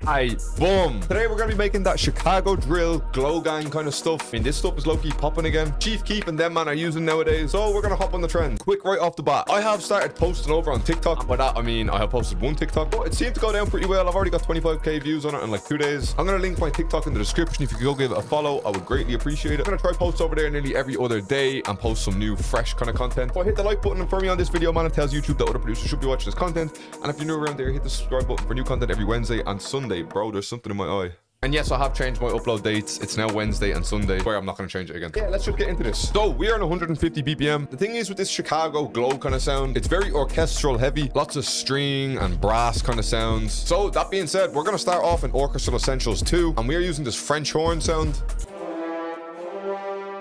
Aye, boom. Today we're gonna be making that Chicago drill glow gang kind of stuff. I mean, this stuff is low-key popping again. Chief Keef and them man are using nowadays, so we're gonna hop on the trend. Quick right off the bat, I have started posting over on TikTok, and by that I mean I have posted one TikTok, but it seemed to go down pretty well. I've already got 25k views on it in like 2 days. I'm gonna link my TikTok in the description. If you could go give it a follow, I would greatly appreciate it. I'm gonna try post over there nearly every other day and post some new fresh kind of content. So hit the like button for me on this video, man. It tells YouTube that other producers should be watching this content, and if you're new around there, hit the subscribe button for new content every Wednesday and Sunday. Bro, there's something in my eye. And yes, I have changed my upload dates. It's now Wednesday and Sunday, where I'm not going to change it again. Yeah, let's just get into this. So we are on 150 BPM. The thing is with this Chicago glow kind of sound, it's very orchestral heavy, lots of string and brass kind of sounds. So that being said, we're going to start off in Orchestral Essentials 2, and we are using this French horn sound.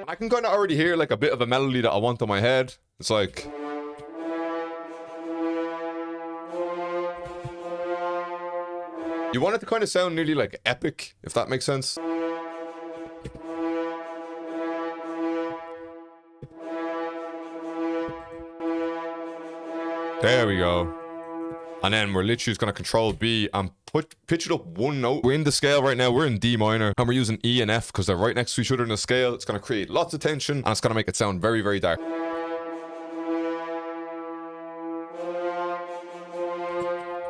I can kind of already hear like a bit of a melody that I want on my head. It's like... You want it to kind of sound nearly like epic, if that makes sense. There we go. And then we're literally just going to control B and pitch it up one note. We're in the scale right now. We're in D minor, and we're using E and F because they're right next to each other in the scale. It's going to create lots of tension, and it's going to make it sound very, very dark.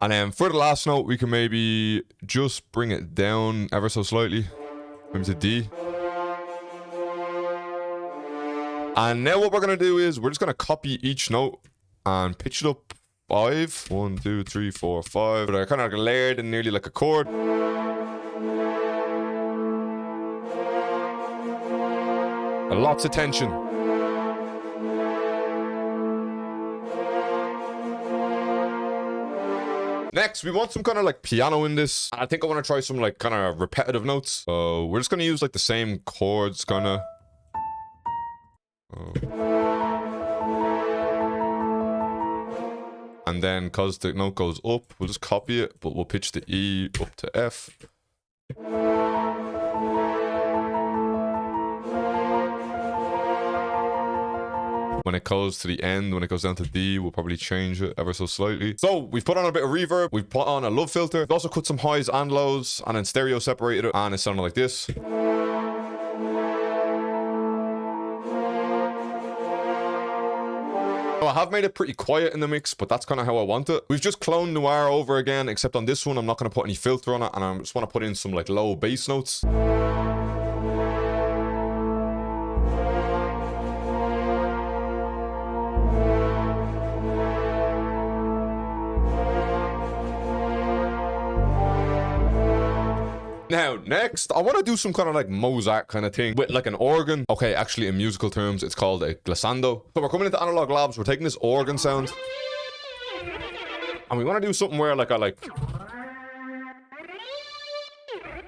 And then for the last note, we can maybe just bring it down ever so slightly. Maybe to D. And now what we're going to do is we're just going to copy each note and pitch it up 5. 1, 2, 3, 4, 5. But they're kind of like layered and nearly like a chord. And lots of tension. Next, we want some kind of like piano in this. I think I want to try some like kind of repetitive notes. So we're just going to use like the same chords kind of. And then because the note goes up, we'll just copy it, but we'll pitch the E up to F. When it goes to the end, when it goes down to D, we'll probably change it ever so slightly. So we've put on a bit of reverb. We've put on a love filter. We've also cut some highs and lows and then stereo separated it, and it sounded like this. So I have made it pretty quiet in the mix, but that's kind of how I want it. We've just cloned Noir over again, except on this one, I'm not going to put any filter on it, and I just want to put in some like low bass notes. Now, next, I want to do some kind of like Mozart kind of thing with like an organ. Okay, actually in musical terms, it's called a glissando. So we're coming into Analog Labs, we're taking this organ sound. And we want to do something where like I like...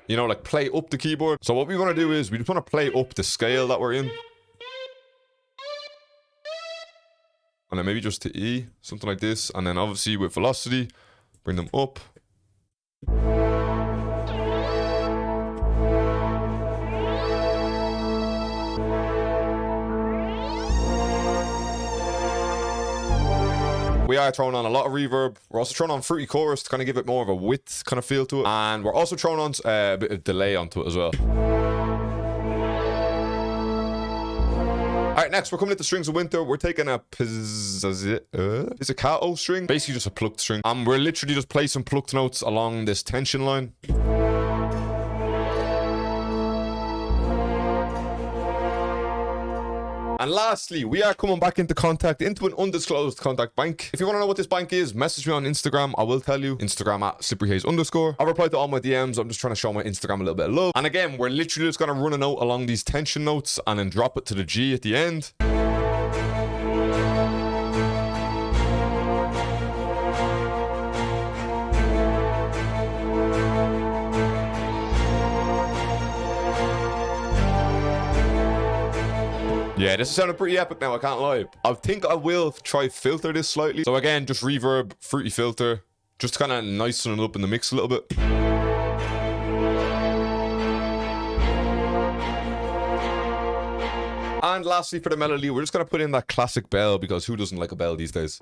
You know, like play up the keyboard. So what we want to do is we just want to play up the scale that we're in. And then maybe just to E, something like this. And then obviously with velocity, bring them up. We are throwing on a lot of reverb. We're also throwing on fruity chorus to kind of give it more of a width kind of feel to it. And we're also throwing on a bit of delay onto it as well. Alright, next we're coming into Strings of Winter. We're taking a Pizzicato string. Basically just a plucked string. And we're literally just placing plucked notes along this tension line. And lastly, we are coming back into an undisclosed contact bank. If you want to know what this bank is, message me on Instagram. I will tell you. Instagram at slipperyhaze_. I've replied to all my DMs. I'm just trying to show my Instagram a little bit of love. And again, we're literally just going to run a note along these tension notes and then drop it to the G at the end. Yeah, this is sounding pretty epic now, I can't lie. I think I will try filter this slightly. So again, just reverb, fruity filter, just kind of nicen it up in the mix a little bit. And lastly, for the melody, we're just going to put in that classic bell, because who doesn't like a bell these days?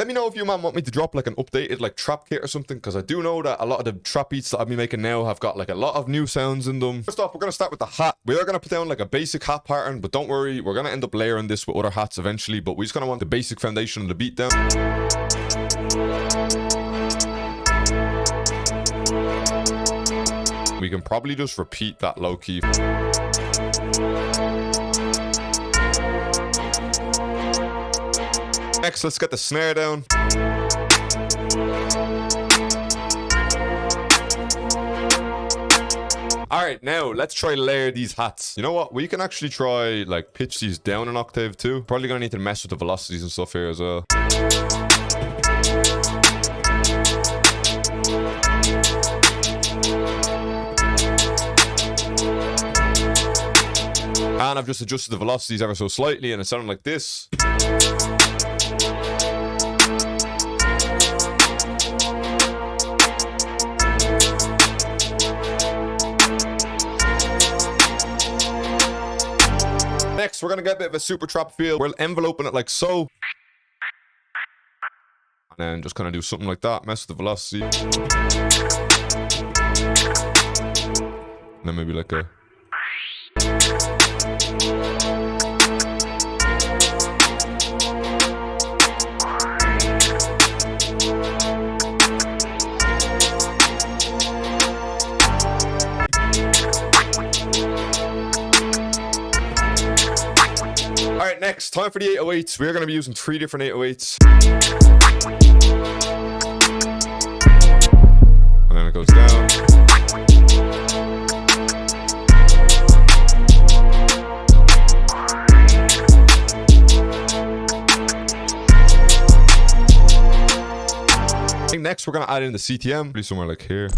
Let me know know if you man want me to drop like an updated like trap kit or something, because I do know that a lot of the trap beats that I've been making now have got like a lot of new sounds in them. First off, we're gonna start with the hat. We are gonna put down like a basic hat pattern, but don't worry, we're gonna end up layering this with other hats eventually, but we just gonna want the basic foundation of the beat down. We can probably just repeat that low key. Next, let's get the snare down. Alright, now let's try layer these hats. You know what? We can actually try like pitch these down an octave too. Probably gonna need to mess with the velocities and stuff here as well. And I've just adjusted the velocities ever so slightly and it's sounding like this. Next, we're gonna get a bit of a super trap feel. We're enveloping it like so. And then just kind of do something like that, mess with the velocity. And then maybe like a... Alright, next, time for the 808s. We're going to be using 3 different 808s. And then it goes down. I think next we're going to add in the CTM. Probably somewhere like here.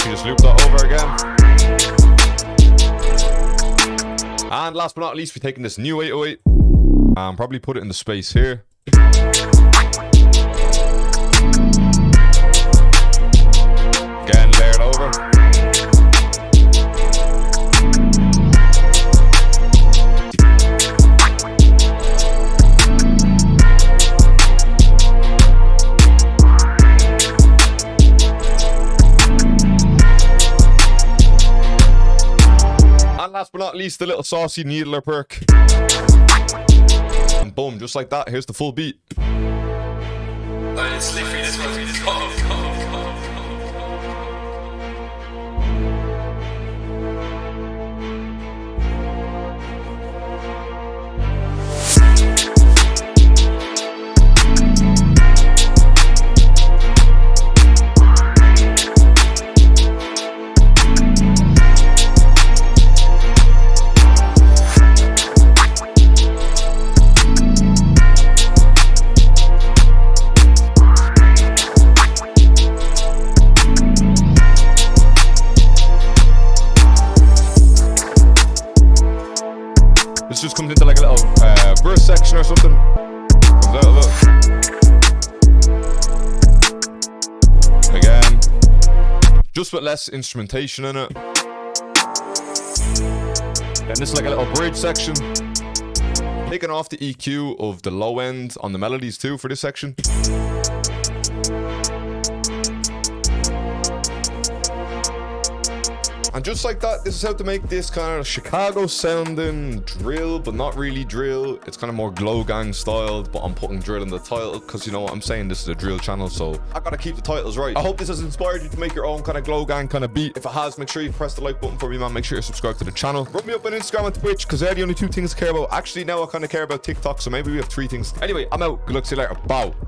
Just loop that over again. And last but not least, we're taking this new 808 and probably put it in the space here. Again, layer it over. Last but not least, the little saucy needler perk. And boom, just like that, here's the full beat. This just comes into like a little verse section or something. Comes out of it. Again. Just with less instrumentation in it. Then this is like a little bridge section. Taking off the EQ of the low end on the melodies too for this section. And just like that, this is how to make this kind of Chicago sounding drill, but not really drill. It's kind of more glow gang styled, but I'm putting drill in the title because you know what I'm saying, this is a drill channel, so I gotta keep the titles right. I hope this has inspired you to make your own kind of glow gang kind of beat. If it has, make sure you press the like button for me, man. Make sure you subscribe to the channel. Rub me up on Instagram and Twitch because they're the only 2 things I care about. Actually, now I kind of care about TikTok, so maybe we have 3 things. Anyway, I'm out. Good luck, see you later. Bow.